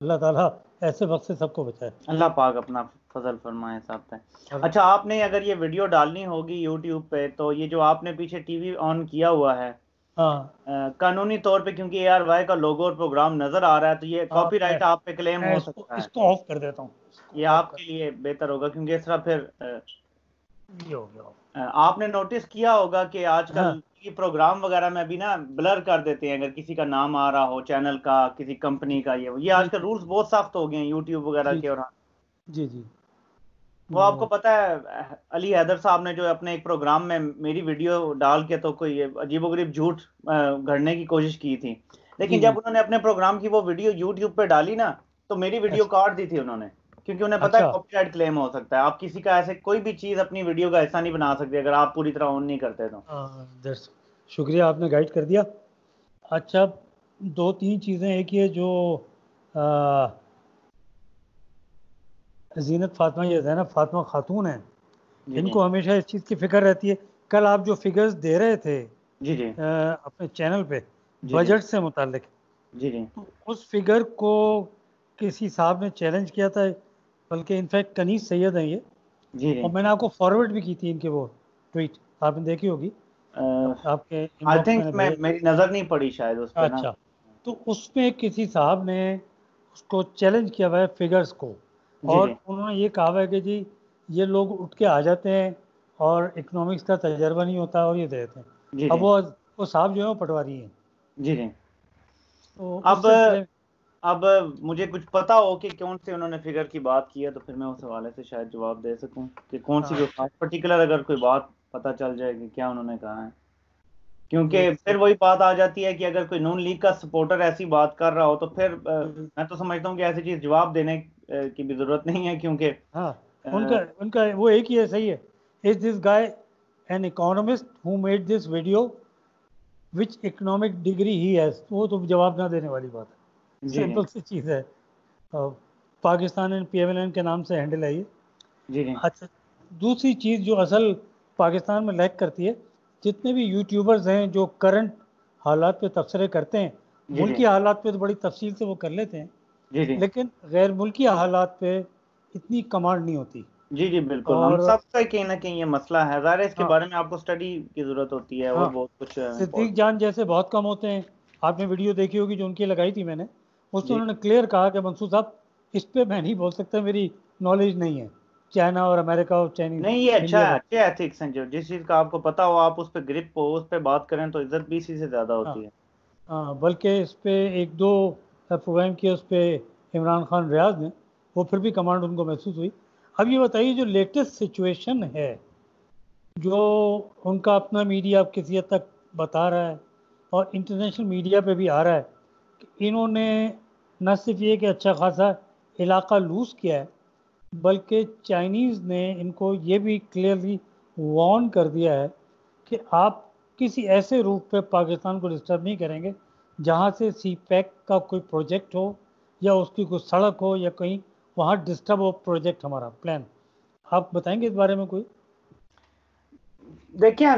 अल्लाह ताला ऐसे वक्त से सबको बचाए। अल्लाह पाक अपना फजल फरमाए साहब पे। और अच्छा, आपने अगर ये वीडियो डालनी होगी यूट्यूब पे, तो ये जो आपने पीछे टीवी ऑन किया हुआ है, हाँ कानूनी तौर पे क्योंकि ARY का लोगो और प्रोग्राम नजर आ रहा है, तो ये हाँ, कॉपीराइट आप पे क्लेम मैं हो इसको सकता है। इसको ऑफ कर देता हूँ, ये इसको ऑफ कर, आपके लिए बेहतर होगा, क्योंकि इस तरह फिर ये हो गया off। आपने नोटिस किया होगा कि आजकल हाँ ये प्रोग्राम वगैरह में भी ना ब्लर कर देते हैं अगर किसी का नाम आ रहा हो, चैनल का, किसी कंपनी का। ये जी आजकल जी रूल्स बहुत सख्त हो गए हैं यूट्यूब वगैरह जी के। और हाँ, जी जी। वो आपको वो पता है अली हैदर साहब ने जो अपने एक प्रोग्राम में मेरी वीडियो डाल के तो कोई अजीबोगरीब झूठ गढ़ने की कोशिश की थी, जी लेकिन जी। जब उन्होंने अपने प्रोग्राम की वो वीडियो यूट्यूब पे डाली ना, तो मेरी वीडियो अच्छा काट दी थी उन्होंने, क्योंकि उन्हें पता है अच्छा। कॉपीराइट क्लेम हो सकता है। आप किसी का ऐसे कोई भी चीज अपनी वीडियो का हिस्सा नहीं बना सकते अगर आप पूरी तरह ऑन नहीं करते तो। शुक्रिया, आपने गाइड कर दिया। अच्छा, दो तीन चीज़ें, एक ये जो आ, जीनत फातिमा, ये है ना, फातिमा खातून है, जी जी इनको हमेशा इस चीज़ की फिक्र रहती है। कल आप जो फिगर्स दे रहे थे जी जी अपने चैनल पे जी जी बजट से मुतालिक, जी जी तो उस फिगर को किसी साहब ने चैलेंज किया था, बल्कि इनफैक्ट कनीज सैयद हैं ये, जी जी। और मैंने आपको फॉरवर्ड भी की थी इनके वो ट्वीट, आपने देखी होगी, आपके आई इनबॉक्स थिंक मैंने मैं भेजा। मेरी नजर नहीं पड़ी शायद उस पे ना। अच्छा, तो उसमें किसी साहब ने उसको चैलेंज किया हुआ है फिगर्स को, जी जी और उन्होंने ये कहा हुआ है कि जी ये लोग उठ के आ जाते हैं और इकोनॉमिक्स का तजर्बा नहीं होता और ये देते हैं। जी अब जी वो साहब जो है वो पटवारी हैं, जी जी। तो उस अब सिलसिले में। अब मुझे कुछ पता हो कि कौन से उन्होंने फिगर की बात की है, तो फिर मैं उस हवाले से शायद जवाब दे सकूं कि कौन सी कोई हाँ, खास पर्टिकुलर अगर कोई बात पता चल जाए कि क्या उन्होंने कहा है। क्योंकि एक फिर वही बात आ जाती है कि अगर कोई नून लीग का सपोर्टर ऐसी बात कर रहा हो, तो फिर मैं तो समझता हूँ कि ऐसी चीज जवाब देने की भी जरूरत नहीं है, क्योंकि हाँ, उनका उनका वो एक ही है, सही है। Is this guy an economist who made this video, which economic degree he has, वो तो जवाब ना देने वाली बात है, जी जी सिंपल सी चीज़ है। पाकिस्तान एंड PMLN के नाम से हैंडल है ये। जी जी अच्छा, दूसरी चीज़ जो असल पाकिस्तान में लैक करती है, जितने भी यूट्यूबर्स हैं जो करंट हालात पे तबसरे करते हैं, जी जी मुल्की हालात पे तो बड़ी तफसील से वो कर लेते हैं, जी जी लेकिन गैर मुल्की हालात पे इतनी कमांड नहीं होती। जी जी बिल्कुल। हम और सबका कहीं ना कहीं ये मसला है, ज़ाहिर है इसके हाँ बारे में आपको स्टडी की ज़रूरत होती है और हाँ, बहुत कुछ सिद्दीक इम्पोर्टेंट। जान जैसे बहुत कम होते हैं। आपने वीडियो देखी होगी जो उनकी लगाई थी मैंने, उसमें जी उन्होंने क्लियर कहा कि मंसूर साहब, इस पे मैं नहीं बोल सकता, मेरी नॉलेज नहीं है चाइना और अमेरिका और चाइनीज नहीं, ये अच्छा इंडिया है, का। अच्छे एथिक्स हैं। जो जिस चीज़ का आपको पता हो आप उस पर ग्रिप हो, उस पर बात करें, तो इज्जत भी इसी से ज़्यादा हाँ होती है। हाँ, बल्कि इस पे एक दो प्रोग्राम किए उस पे इमरान खान रियाज ने, वो फिर भी कमांड उनको महसूस हुई। अब ये बताइए, जो लेटेस्ट सिचुएशन है, जो उनका अपना मीडिया अब किसी हद तक बता रहा है और इंटरनेशनल मीडिया पे भी आ रहा है कि इन्होंने न सिर्फ ये कि अच्छा खासा इलाका लूज़ किया है, बल्कि चाइनीज़ ने इनको ये भी क्लियरली वार्न कर दिया है कि आप किसी ऐसे रूट पे पाकिस्तान को डिस्टर्ब नहीं करेंगे जहाँ से CPEC का कोई प्रोजेक्ट हो या उसकी कोई सड़क हो या कहीं वहाँ डिस्टर्ब हो प्रोजेक्ट, हमारा प्लान। आप बताएंगे इस बारे में कोई? देखिए,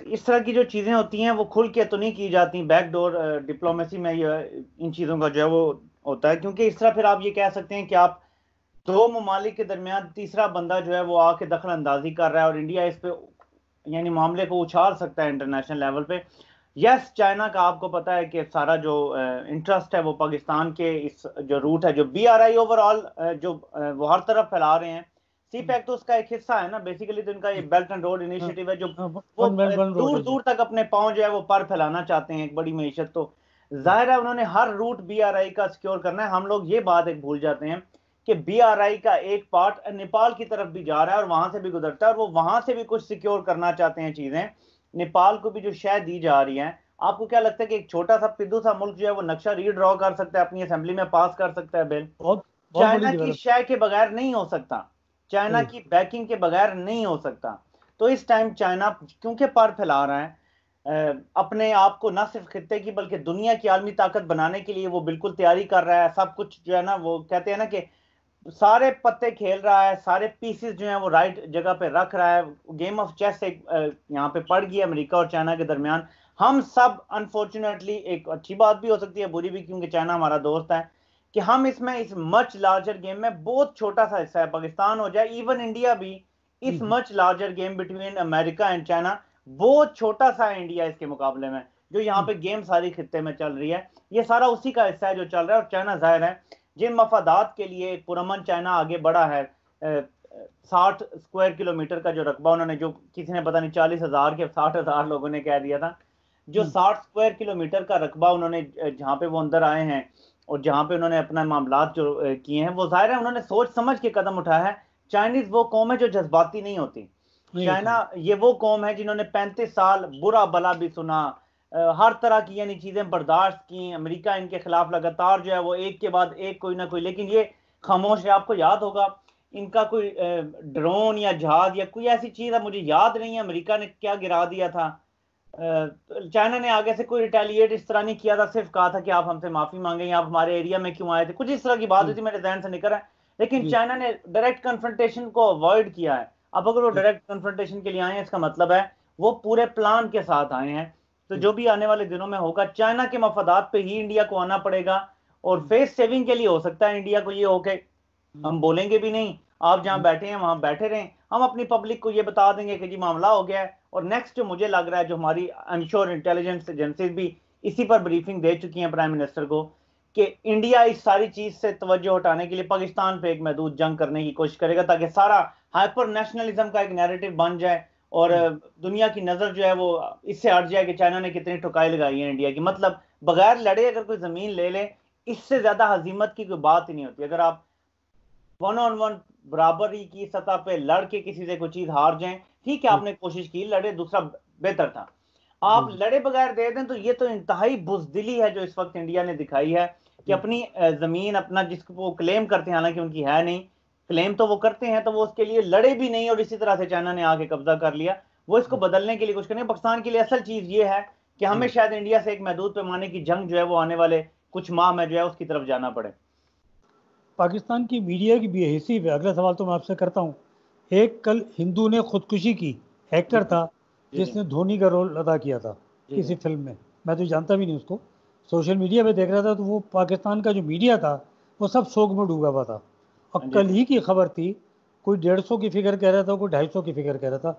इस तरह की जो चीज़ें होती हैं वो खुल के तो नहीं की जाती। बैकडोर डिप्लोमेसी में ये इन चीज़ों का जो है वो होता है, क्योंकि इस तरह फिर आप ये कह सकते हैं कि आप दो ममालिक के दरमियान तीसरा बंदा जो है वो आके दखल अंदाजी कर रहा है, और इंडिया इस पे यानी मामले को उछाल सकता है इंटरनेशनल लेवल पे। यस, चाइना का आपको पता है कि सारा जो इंटरेस्ट है वो पाकिस्तान के इस जो रूट है, जो BRI ओवरऑल जो वो हर तरफ फैला रहे हैं। CPEC तो उसका एक हिस्सा है ना बेसिकली। तो इनका ये बेल्ट एंड रोड हाँ इनिशिएटिव है, जो हाँ, वो वन रोड दूर है जी। दूर तक अपने पांव जो है वो पर फैलाना चाहते हैं, एक बड़ी मीशत। तो जाहिर है उन्होंने हर रूट BRI का सिक्योर करना है। हम लोग ये बात एक भूल जाते हैं कि BRI का एक पार्ट नेपाल की तरफ भी जा रहा है और वहां से भी गुजरता है, और वो वहां से भी कुछ सिक्योर करना चाहते हैं चीजें। नेपाल को भी जो शय दी जा रही है, आपको क्या लगता है कि एक छोटा सा पिद्दू सा मुल्क जो है वो नक्शा रीड्रॉ कर सकता है, अपनी असेंबली में पास कर सकता है बिल? बहुत बहुत बड़ी चाइना की डेवलप। शय के बगैर नहीं हो सकता, चाइना सही। की बैकिंग के बगैर नहीं हो सकता। तो इस टाइम चाइना क्योंकि पर फैला रहा है अपने आप को, ना सिर्फ खित्ते की बल्कि दुनिया की आलमी ताकत बनाने के लिए वो बिल्कुल तैयारी कर रहा है। सब कुछ जो है ना, वो कहते हैं ना कि सारे पत्ते खेल रहा है, सारे पीसेस जो हैं वो राइट जगह पे रख रहा है। गेम ऑफ चेस एक यहाँ पे पड़ गई है अमेरिका और चाइना के दरमियान। हम सब अनफॉर्चुनेटली, एक अच्छी बात भी हो सकती है बुरी भी, क्योंकि चाइना हमारा दोस्त है, कि हम इसमें इस मच लार्जर गेम में बहुत छोटा सा हिस्सा है, पाकिस्तान हो जाए इवन इंडिया भी इस much larger game between America and China, बहुत छोटा सा है इंडिया इसके मुकाबले में। जो यहाँ पे गेम सारी खित्ते में चल रही है ये सारा उसी का हिस्सा है जो चल रहा है। और चाइना जाहिर है जिन मफादात के लिए पुरअमन चाइना आगे बढ़ा है, 60 स्क्वायर किलोमीटर का जो रकबा उन्होंने, जो किसी ने पता नहीं 40,000 के 60,000 लोगों ने कह दिया था, जो 60 स्क्वायर किलोमीटर का रकबा उन्होंने जहां पे वो अंदर आए हैं और जहां पे उन्होंने अपना मामलात जो किए हैं, वो जाहिर है उन्होंने सोच समझ के कदम उठाया है। चाइनीज वो कौम है जो जज्बाती नहीं होती। चाइना ये वो कौम है जिन्होंने 35 साल बुरा भला भी सुना, हर तरह की यानी चीजें बर्दाश्त की। अमेरिका इनके खिलाफ लगातार जो है वो एक के बाद एक कोई ना कोई, लेकिन ये खामोश है। आपको याद होगा इनका कोई ड्रोन या जहाज या कोई ऐसी चीज है, मुझे याद नहीं है अमेरिका ने क्या गिरा दिया था, चाइना ने आगे से कोई रिटेलिएट इस तरह नहीं किया था, सिर्फ कहा था कि आप हमसे माफी मांगें, आप हमारे एरिया में क्यों आए थे, कुछ इस तरह की बात हुई थी, मेरे ध्यान से निकल रहा है। लेकिन चाइना ने डायरेक्ट कन्फ्रंटेशन को अवॉइड किया है। अब अगर वो डायरेक्ट कन्फ्रंटेशन के लिए आए हैं, इसका मतलब है वो पूरे प्लान के साथ आए हैं। तो जो भी आने वाले दिनों में होगा, चाइना के मफादात पे ही इंडिया को आना पड़ेगा। और फेस सेविंग के लिए हो सकता है इंडिया को ये हो के हम बोलेंगे भी नहीं, आप जहां बैठे हैं वहां बैठे रहें, हम अपनी पब्लिक को ये बता देंगे कि जी मामला हो गया है। और नेक्स्ट जो मुझे लग रहा है, जो हमारी I am sure intelligence agencies भी इसी पर ब्रीफिंग दे चुकी हैं प्राइम मिनिस्टर को, कि इंडिया इस सारी चीज से तवज्जो हटाने के लिए पाकिस्तान पे एक महदूद जंग करने की कोशिश करेगा, ताकि सारा हाइपर नेशनलिज्म का एक नैरेटिव बन जाए और दुनिया की नजर जो है वो इससे हट जाए कि चाइना ने कितनी ठुकाई लगाई है इंडिया की। मतलब बगैर लड़े अगर कोई जमीन ले ले, इससे ज्यादा हजीमत की कोई बात ही नहीं होती। अगर आप वन ऑन वन बराबरी की सतह पे लड़के किसी से कोई चीज हार जाएं, ठीक है आपने कोशिश की, लड़े, दूसरा बेहतर था। आप लड़े बगैर दे दें तो ये तो इंतहाई बुजदिली है जो इस वक्त इंडिया ने दिखाई है कि अपनी जमीन अपना जिसको वो क्लेम करते हैं, हालांकि उनकी है नहीं, क्लेम तो वो करते हैं, तो वो उसके लिए लड़े भी नहीं और इसी तरह से चाइना ने आके कब्जा कर लिया। वो इसको बदलने के लिए कुछ करें। पाकिस्तान के लिए असल चीज ये है कि हमें शायद इंडिया से एक महदूद पैमाने की जंग जो है वो आने वाले कुछ माह में जो है उसकी तरफ जाना पड़े। पाकिस्तान की मीडिया की बेहिसी पे अगला सवाल तो मैं आपसे करता हूँ। एक कल हिंदू ने खुदकुशी की, एक्टर था जिसने धोनी का रोल अदा किया था किसी फिल्म में, मैं तो जानता भी नहीं उसको, सोशल मीडिया पे देख रहा था तो वो पाकिस्तान का जो मीडिया था वो सब शोक में डूबा हुआ था। और कल ही की खबर थी, कोई 150 की फिगर कह रहा था, कोई 250 की फिगर कह रहा था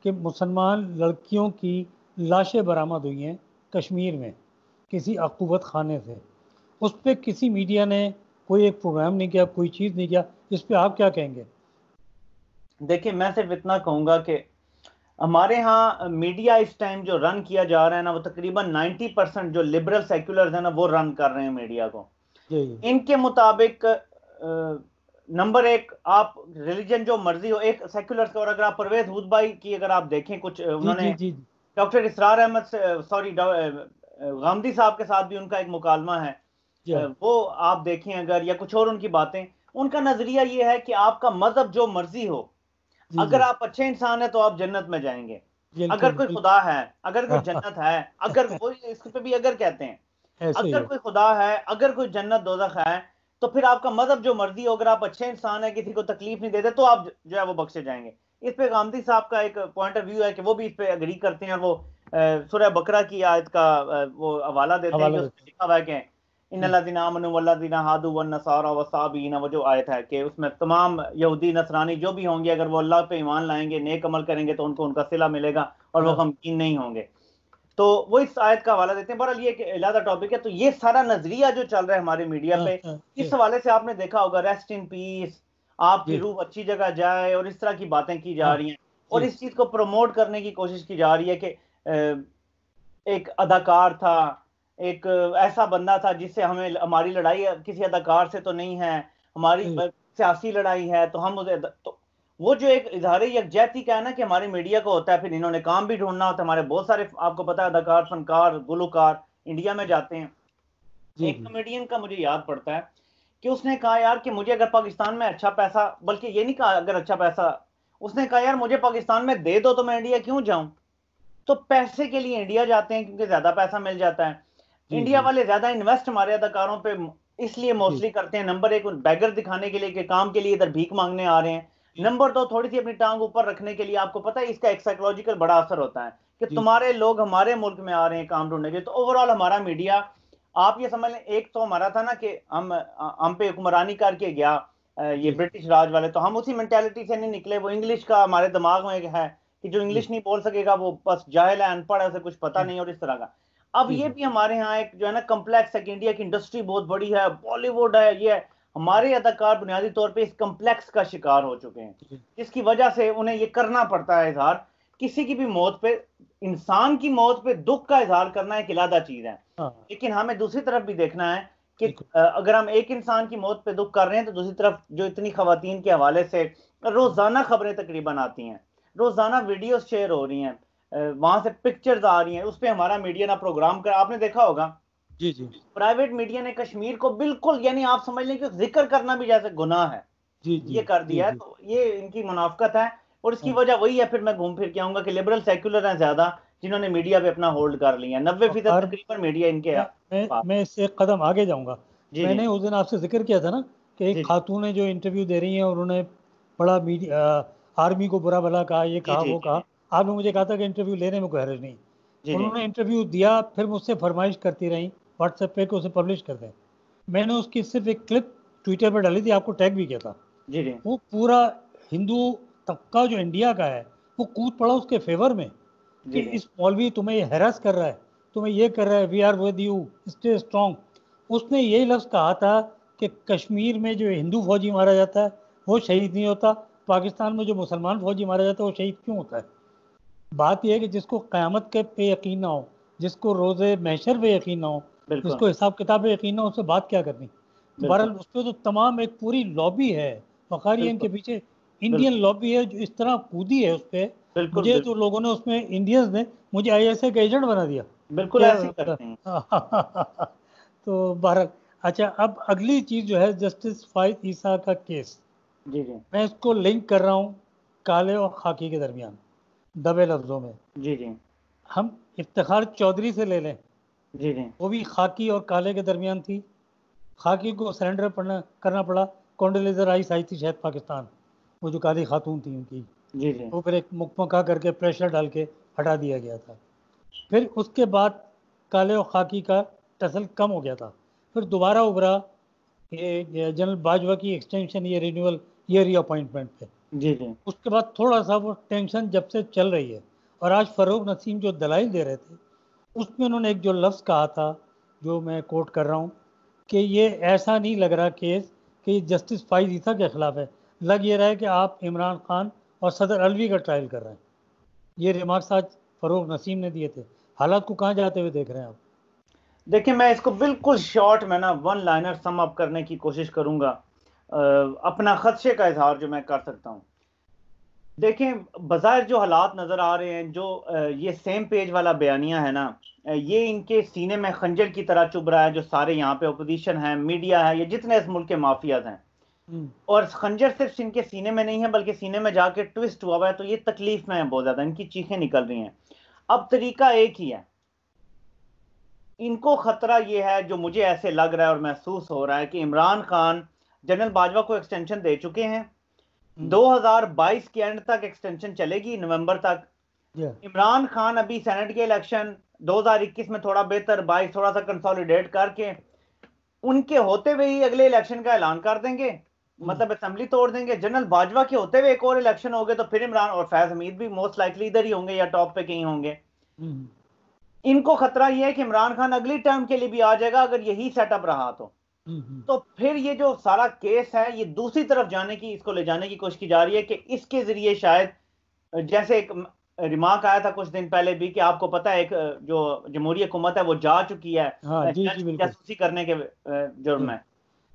कि मुसलमान लड़कियों की लाशें बरामद हुई हैं कश्मीर में किसी अकूबत खाने से। उस पर किसी मीडिया ने कोई एक प्रोग्राम नहीं किया, कोई चीज़ नहीं किया। इस पे आप क्या कहेंगे? देखिए मैं सिर्फ इतना कहूंगा कि हमारे यहाँ मीडिया इस टाइम जो रन किया जा रहा है ना, वो तकरीबन 90% जो लिबरल सेक्युलर्स है ना वो रन कर रहे हैं मीडिया को। इनके मुताबिक नंबर एक, आप रिलीजन जो मर्जी हो, एक सेक्युलर्स का, और अगर आप परवेज हुदबाई की अगर आप देखें, कुछ उन्होंने डॉक्टर इसरार अहमद सॉरी गांधी साहब के साथ भी उनका एक मुकालमा है, वो आप देखें अगर, या कुछ और उनकी बातें, उनका नजरिया ये है कि आपका मजहब जो मर्जी हो, अगर आप अच्छे इंसान है तो आप जन्नत में जाएंगे। अगर कोई खुदा है, अगर कोई जन्नत है, अगर वो इस पे भी अगर कहते हैं, अगर कोई खुदा है, अगर कोई जन्नत दोजख है, तो फिर आपका मजहब जो मर्जी हो, अगर आप अच्छे इंसान है, किसी को तकलीफ नहीं देते, तो आप जो है वो बख्शे जाएंगे। इस पे गांधी साहब का एक पॉइंट ऑफ व्यू है कि वो भी इस पे अग्री करते हैं, और वो सूरह बकरा की आयत का वो हवाला देते हैं, जो लिखा हुआ है कि वो जो आयत है कि उसमें तमाम यहूदी नसरानी जो भी होंगे, अगर वो अल्लाह पे ईमान लाएंगे, नेक अमल करेंगे, तो उनको उनका सिला मिलेगा और वो गमगीन नहीं होंगे। तो वो इस आयत का हवाला देते हैं। बहरहाल ये एक अलग टॉपिक है। तो ये सारा नजरिया जो चल रहा है हमारे मीडिया पे, इस हवाले से आपने देखा होगा, रेस्ट इन पीस, आपकी रूह अच्छी जगह जाए, और इस तरह की बातें की जा रही हैं, और इस चीज को प्रमोट करने की कोशिश की जा रही है कि एक अदाकार था, एक ऐसा बंदा था जिससे हमें, हमारी लड़ाई किसी अदाकार से तो नहीं है, हमारी सियासी लड़ाई है, तो हम उसे, तो वो जो एक इजहार यकजहती का है ना कि हमारी मीडिया को होता है, फिर इन्होंने काम भी ढूंढना होता है। हमारे बहुत सारे आपको पता है अदाकार, फनकार, गुलकार इंडिया में जाते हैं। एक कॉमेडियन का मुझे याद पड़ता है कि उसने कहा यार कि मुझे अगर पाकिस्तान में अच्छा पैसा, बल्कि ये नहीं कहा अगर अच्छा पैसा, उसने कहा यार मुझे पाकिस्तान में दे दो तो मैं इंडिया क्यों जाऊं। तो पैसे के लिए इंडिया जाते हैं क्योंकि ज्यादा पैसा मिल जाता है। इंडिया वाले ज्यादा इन्वेस्ट हमारे अदाकारों पे इसलिए मोस्टली करते हैं, नंबर एक बैगर दिखाने के लिए कि काम के लिए इधर भीख मांगने आ रहे हैं, नंबर दो थोड़ी सी अपनी टांग ऊपर रखने के लिए। आपको पता है इसका एक साइकोलॉजिकल बड़ा असर होता है कि तुम्हारे लोग हमारे मुल्क में आ रहे हैं काम ढूंढने के लिए। तो ओवरऑल हमारा मीडिया आप ये समझ लें, एक तो हमारा था ना कि हम पे हुक्मरानी करके गया ये ब्रिटिश राज वाले, तो हम उसी मेंटेलिटी से नहीं निकले। वो इंग्लिश का हमारे दिमाग में है कि जो इंग्लिश नहीं बोल सकेगा वो बस जाहिल है, अनपढ़ है, उसे कुछ पता नहीं, और इस तरह का। अब ये भी हमारे यहाँ एक जो है ना कम्प्लेक्स है कि इंडिया की इंडस्ट्री बहुत बड़ी है, बॉलीवुड है, ये है। हमारे अदाकार बुनियादी तौर पे इस कम्प्लेक्स का शिकार हो चुके हैं, जिसकी वजह से उन्हें ये करना पड़ता है इजहार। किसी की भी मौत पे, इंसान की मौत पे दुख का इजहार करना एक अलग चीज है, लेकिन हमें दूसरी तरफ भी देखना है कि अगर हम एक इंसान की मौत पे दुख कर रहे हैं, तो दूसरी तरफ जो इतनी खवातीन के हवाले से रोजाना खबरें तकरीबन आती हैं, रोजाना वीडियो शेयर हो रही हैं, वहां से पिक्चर्स आ रही हैं, उस पर हमारा मीडिया ना प्रोग्राम कर, आपने देखा होगा जी जी, प्राइवेट मीडिया ने कश्मीर को बिल्कुल, यानी आप समझ लें कि जिक्र करना भी जैसे गुनाह है, जी जी ये कर जी दिया है। जी, तो ये इनकी मुनाफकत है, और इसकी हाँ। वजह वही है, फिर मैं घूम फिर के आऊंगा कि लिबरल सेक्युलर हैं ज्यादा, जिन्होंने मीडिया पे अपना होल्ड कर लिया। 90% और तकरीबन मीडिया इनके पास। मैं इससे एक कदम आगे जाऊंगा। जी जी मैंने उस दिन आपसे जिक्र किया था ना कि जी एक खातून है जो इंटरव्यू दे रही हैं, और उन्होंने बड़ा मीडिया आर्मी को बुरा भला कहा, ये जी कहा जी वो जी कहा। जी आपने मुझे कहा था कि इंटरव्यू लेने में कोई हर्ज नहीं। जी जी उन्होंने इंटरव्यू दिया, फिर मुझसे फरमाइश करती रही व्हाट्सएप पे कि उसे पब्लिश कर दें। मैंने उसकी सिर्फ एक क्लिप ट्विटर पर डाली थी, आपको टैग भी किया था। जी जी वो पूरा हिंदू तबका जो इंडिया का है वो कूद पड़ा उसके फेवर में कि जी जी इस मौलवी तुम्हें ये हैरास कर रहा है, तुम्हें ये कर रहा है, we are with you, stay strong. उसने यही लफ्ज़ कहा था कि कश्मीर में जो हिंदू फौजी मारा जाता है वो शहीद नहीं होता, पाकिस्तान में जो मुसलमान फौजी मारा जाता है वो शहीद क्यों होता है। बात यह है कि जिसको क़यामत के पे यकीन ना हो, जिसको रोज़े महशर पे यकीन ना हो, बिल्कुल जिसको हिसाब किताब पे यकीन ना हो, उससे बात क्या करनी। तो बिल्कुल बहरहाल उस पर तो तमाम एक पूरी लॉबी है, वक़ारियन के बिल्कुल पीछे इंडियन बिल्कुल लॉबी है जो इस तरह कूदी है उस पर। बिल्कुल मुझे तो बिल्कुल लोगों ने उसमें, इंडियंस ने मुझे आईएसए का एजेंट बना दिया बिल्कुल ऐसे ही क्या। करते हैं। तो बहरहाल, अच्छा, अब अगली चीज़ जो है जस्टिस फाइज ईसा का केस, जी जी मैं इसको लिंक कर रहा हूँ काले और खाकी के दरमियान, दबे लफ्ज़ों में। जी जी हम इफ्तिखार चौधरी से ले लें, जी जी वो भी खाकी और काले के दरमियान थी। खाकी को सरेंडर करना पड़ा, कोंडोलेज़ा राइस आई थी शायद पाकिस्तान, वो जो काली खातून थी उनकी, जी जी वो फिर एक मुकमका करके प्रेशर डाल के हटा दिया गया था। फिर उसके बाद काले और खाकी का टसल कम हो गया था, फिर दोबारा उभरा ये जनरल बाजवा की एक्सटेंशन, ये रिन्यूअल, ये रीअपॉइंटमेंट पे। जी जी उसके बाद थोड़ा सा वो टेंशन जब से चल रही है, और आज फ़ारूक नसीम जो दलाइल दे रहे थे उसमें उन्होंने एक जो लफ्ज़ कहा था, जो मैं कोट कर रहा हूँ, कि ये ऐसा नहीं लग रहा केस कि जस्टिस फाइज ईसा के ख़िलाफ़ है, लग ये रहा है कि आप इमरान खान और सदर अलवी का ट्रायल कर रहे हैं। ये रिमार्क्स आज फ़ारूक नसीम ने दिए थे। हालात को कहाँ जाते हुए देख रहे हैं आप? देखिए, मैं इसको बिल्कुल शॉर्ट में ना वन लाइनर सम अप करने की कोशिश करूंगा, अपना खदशे का इजहार जो मैं कर सकता हूं। देखें, बाज़ाहिर जो हालात नज़र आ रहे हैं, जो ये सेम पेज वाला बयानिया है ना, ये इनके सीने में खंजर की तरह चुभ रहा है, जो सारे यहाँ पे अपोजिशन है, मीडिया है, ये जितने इस मुल्क के माफियाज हैं। और खंजर सिर्फ इनके सीने में नहीं है, बल्कि सीने में जाके ट्विस्ट हुआ हुआ है, तो ये तकलीफ में है बहुत ज़्यादा, इनकी चीखें निकल रही हैं। अब तरीका एक ही है, इनको खतरा ये है, जो मुझे ऐसे लग रहा है और महसूस हो रहा है, कि इमरान खान जनरल बाजवा को एक्सटेंशन दे चुके हैं, 2022 के एंड तक एक्सटेंशन चलेगी, नवंबर तक। इमरान खान अभी सेनेट के इलेक्शन 2021 में थोड़ा बेहतर, 22 थोड़ा सा कंसोलिडेट करके उनके होते हुए ही अगले इलेक्शन का ऐलान कर देंगे, मतलब असेंबली तोड़ देंगे। जनरल बाजवा के होते हुए एक और इलेक्शन हो गए, तो फिर इमरान और फैज हमीद भी मोस्ट लाइकली इधर ही होंगे या टॉप पे कहीं होंगे। इनको खतरा यह है कि इमरान खान अगली टर्म के लिए भी आ जाएगा, अगर यही सेटअप रहा तो फिर ये जो सारा केस है, ये दूसरी तरफ जाने की, इसको ले जाने की कोशिश की जा रही है कि इसके जरिए शायद, जैसे एक रिमार्क आया था कुछ दिन पहले भी, कि आपको पता है एक जो जमहूरी हुकूमत है वो जा चुकी है हाँ जी जी, बिल्कुल जासूसी करने के जुर्म जी में।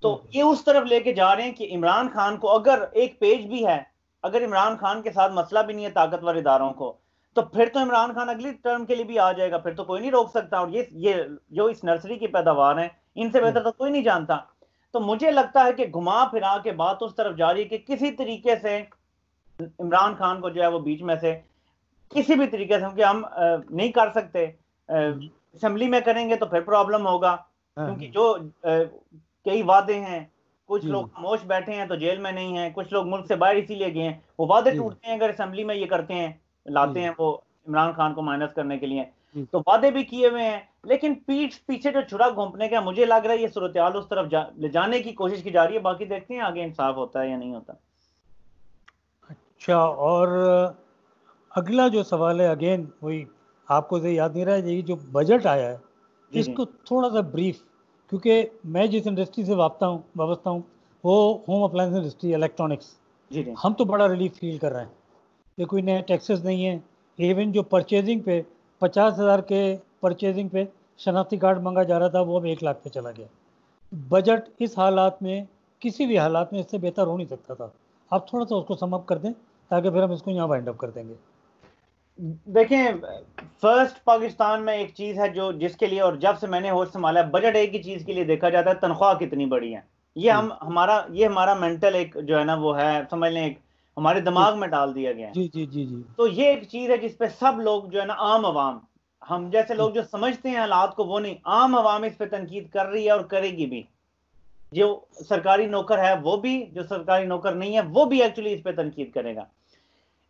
तो बिल्कुल। ये उस तरफ लेके जा रहे हैं कि इमरान खान को, अगर एक पेज भी है, अगर इमरान खान के साथ मसला भी नहीं है ताकतवर इदारों को, तो फिर तो इमरान खान अगली टर्म के लिए भी आ जाएगा, फिर तो कोई नहीं रोक सकता। और ये जो इस नर्सरी की पैदावार है, इनसे बेहतर तो कोई नहीं जानता। तो मुझे लगता है कि घुमा फिरा के बात उस तरफ जा रही है कि किसी तरीके से इमरान खान को जो है वो बीच में से, किसी भी तरीके से, क्योंकि हम नहीं कर सकते, असेंबली में करेंगे तो फिर प्रॉब्लम होगा, हाँ क्योंकि हाँ जो कई वादे हैं, कुछ जी लोग खामोश बैठे हैं तो जेल में नहीं है, कुछ लोग मुल्क से बाहर इसीलिए गए हैं, वो वादे जी टूटते हैं अगर असेंबली में ये करते हैं, जी लाते जी हैं वो इमरान खान को माइनस करने के लिए। जी। तो वादे भी किए हुए हैं, लेकिन पीठ पीछे जो छुरा घोंपने का मुझे लग रहा है ये सूरत हाल उस तरफ ले जाने की कोशिश की जा रही है। बाकी देखते हैं आगे इंसाफ होता है या नहीं होता। अच्छा, और अगला जो सवाल है, अगेन वही, आपको से याद नहीं रहा है, ये जो बजट आया है जी जी इसको थोड़ा सा ब्रीफ, क्योंकि मैं जिस इंडस्ट्री से वाबस्ता हूँ वो होम अप्लायंस इंडस्ट्री, इलेक्ट्रॉनिक्स। जी जी हम तो बड़ा रिलीफ फील कर रहे हैं कि कोई नए टैक्सेस नहीं है। इवन जो परचेजिंग पे 50,000 के परचेजिंग पे शनाख्ती कार्ड मांगा जा रहा था, वो अब 1 लाख पे चला गया। बजट इस हालात में, किसी भी हालात में इससे बेहतर हो नहीं सकता था। आप थोड़ा सा उसको सम अप कर दें ताकि फिर हम इसको यहाँ वाइंड अप कर देंगे। देखें, फर्स्ट पाकिस्तान में एक चीज है जो जिसके लिए, और जब से मैंने होश संभाला है, बजट एक ही चीज के लिए देखा जाता है, तनख्वाह कितनी बड़ी है। जी ये हमारा मेंटल एक जो है ना वो है, समझ लें, एक हमारे जी दिमाग में डाल दिया गया है। जी जी जी जी तो ये एक चीज है जिसपे सब लोग जो है ना, आम आवाम, हम जैसे जी लोग जो समझते हैं हालात को, वो नहीं, आम आवाम इस पे तनकीद कर रही है और करेगी भी। जो सरकारी नौकर है वो भी, जो सरकारी नौकर नहीं है वो भी एक्चुअली इस पे तनकीद करेगा।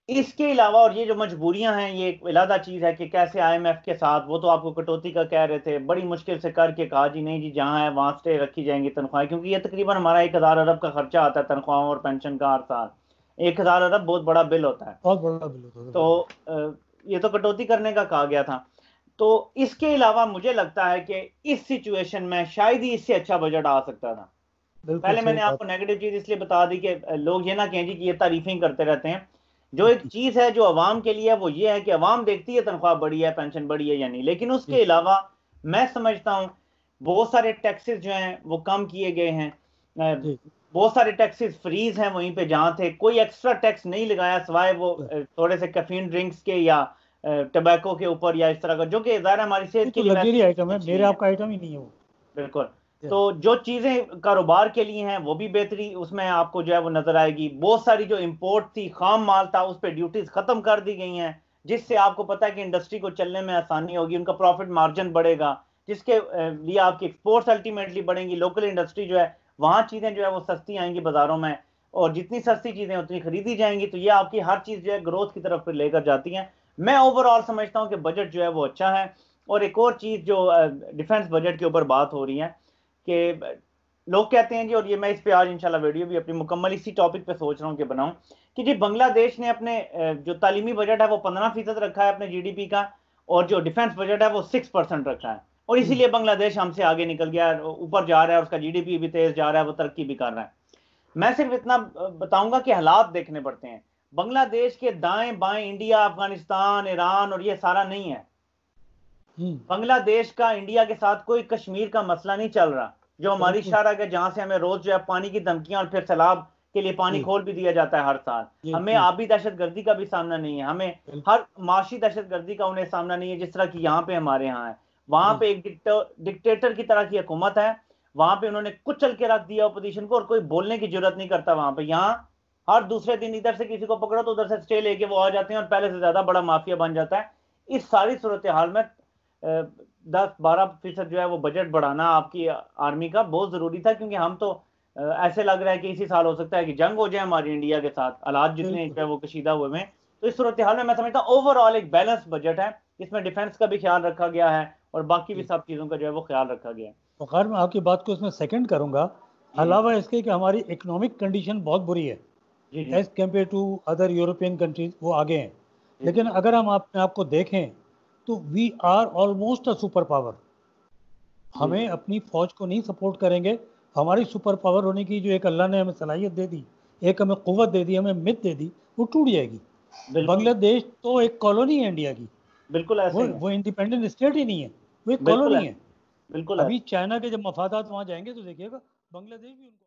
इसके अलावा, और ये जो मजबूरियां हैं, ये एक अलग चीज है कि कैसे आईएमएफ के साथ, वो तो आपको कटौती का कह रहे थे, बड़ी मुश्किल से करके कहा जी नहीं जी, जहां है वहां स्टे रखी जाएंगी तनख्वाहें, क्योंकि ये तकरीबन हमारा 1,000 अरब का खर्चा आता है तनख्वाहों और पेंशन का हर साल। 1,000 अरब बहुत बड़ा बिल होता है। बहुत बड़ा बिल होता है, तो बिल्कुल। ये तो कटौती करने का कहा गया था। तो इसके अलावा मुझे लगता है कि इस सिचुएशन में शायद ही इससे अच्छा बजट आ सकता था। बिल्कुल पहले सही मैंने बात। आपको नेगेटिव चीज इसलिए बता दी कि लोग ये ना कहें जी कि ये तारीफें करते रहते हैं। जो एक चीज है जो अवाम के लिए है, वो ये है कि अवाम देखती है तनख्वाह बढ़ी है, पेंशन बढ़ी है या नहीं, लेकिन जी उसके अलावा मैं समझता हूँ बहुत सारे टैक्सेस जो हैं वो कम किए गए हैं। जी बहुत सारे टैक्सेस फ्रीज हैं वहीं पे जहां थे, कोई एक्स्ट्रा टैक्स नहीं लगाया सिवाय वो जी। थोड़े से कैफीन ड्रिंक्स के या टबैको के ऊपर या इस तरह का, जो कि ज़ाहिर है हमारी ये सेहत के तो लिए लग्जरी वैसे आइटम है, अच्छी मेरे नहीं है। आपका आइटम ही नहीं है वो। बिल्कुल। जी तो जो चीजें कारोबार के लिए हैं वो भी बेहतरी उसमें आपको जो है वो नजर आएगी। बहुत सारी जो इंपोर्ट थी, खाम माल था, उस पर ड्यूटीज खत्म कर दी गई हैं, जिससे आपको पता है कि इंडस्ट्री को चलने में आसानी होगी, उनका प्रॉफिट मार्जिन बढ़ेगा, जिसके लिए आपकी एक्सपोर्ट्स अल्टीमेटली बढ़ेंगी। लोकल इंडस्ट्री जो है वहां चीजें जो है वो सस्ती आएंगी बाजारों में, और जितनी सस्ती चीजें उतनी खरीदी जाएंगी, तो ये आपकी हर चीज जो है ग्रोथ की तरफ लेकर जाती है। मैं ओवरऑल समझता हूँ कि बजट जो है वो अच्छा है। और एक और चीज जो डिफेंस बजट के ऊपर बात हो रही है कि लोग कहते हैं जी, और ये मैं इस पे आज इंशाल्लाह वीडियो भी अपनी मुकम्मल इसी टॉपिक पे सोच रहा हूँ कि बनाऊं, कि जी बांग्लादेश ने अपने जो तालीमी बजट है वो 15% रखा है अपने जीडीपी का, और जो डिफेंस बजट है वो 6% रखा है, और हम्म, इसीलिए बांग्लादेश हमसे आगे निकल गया है, ऊपर जा रहा है, उसका जीडीपी भी तेज जा रहा है, वो तरक्की भी कर रहा है। मैं सिर्फ इतना बताऊंगा कि हालात देखने पड़ते हैं। बांग्लादेश के दाएं बाएं इंडिया, अफगानिस्तान, ईरान और ये सारा नहीं है। हम्म, बांग्लादेश का इंडिया के साथ कोई कश्मीर का मसला नहीं चल रहा, जो हमारी बिल्कुल। शहर है जहां से हमें रोज जो है पानी की धमकियां, और फिर सैलाब के लिए पानी जी खोल भी दिया जाता है हर साल। जी हमें जी आबी दहशत गर्दी का भी सामना नहीं है, हमें बिल्कुल। हर माशी दहशत गर्दी का उन्हें सामना नहीं है जिस तरह की यहाँ पे हमारे यहाँ है। वहां जी पे एक डिक्टेटर की तरह की हुकूमत है, वहां पे उन्होंने कुचल के रख दिया अपोजिशन को, और कोई बोलने की जरूरत नहीं करता वहां पे। यहाँ हर दूसरे दिन इधर से किसी को पकड़ो तो उधर से स्टे लेके वो आ जाते हैं, और पहले से ज्यादा बड़ा माफिया बन जाता है। इस सारी सूरत हाल में 10-12% जो है वो बजट बढ़ाना आपकी आर्मी का बहुत जरूरी था, क्योंकि हम तो ऐसे लग रहा है कि इसी साल हो सकता है कि जंग हो जाए हमारी इंडिया के साथ, हालात जितने बिल्कुल। जो है वो कशीदा हुए में। तो इस सूरत हाल में मैं समझता हूँ ओवरऑल एक बैलेंस बजट है, इसमें डिफेंस का भी ख्याल रखा गया है और बाकी भी जी, सब चीजों का जो है वो ख्याल रखा गया है। तो खैर मैं आपकी बात को इसमें सेकंड करूंगा। जी जी अलावा इसके कि हमारी इकोनॉमिक कंडीशन बहुत बुरी है, जी जी as compared to other European countries, वो आगे हैं। जी लेकिन जी अगर हम अपने आप को देखें तो we are almost a super power. जी हमें अपनी फौज को नहीं सपोर्ट करेंगे, हमारी सुपर पावर होने की जो एक अल्लाह ने हमें सलाहियत दे दी, एक हमें कुव्वत दे दी, हमें मित दे दी, वो टूट जाएगी। बिल्कुल बांग्लादेश तो एक कॉलोनी है इंडिया की। बिल्कुल ऐसे वो ही है। वो इंडिपेंडेंट स्टेट ही नहीं है, वो एक बिल्कुल कॉलोनी है। है। बिल्कुल अभी है। चाइना के जब मफादात वहाँ जाएंगे तो देखिएगा बांग्लादेश भी उनको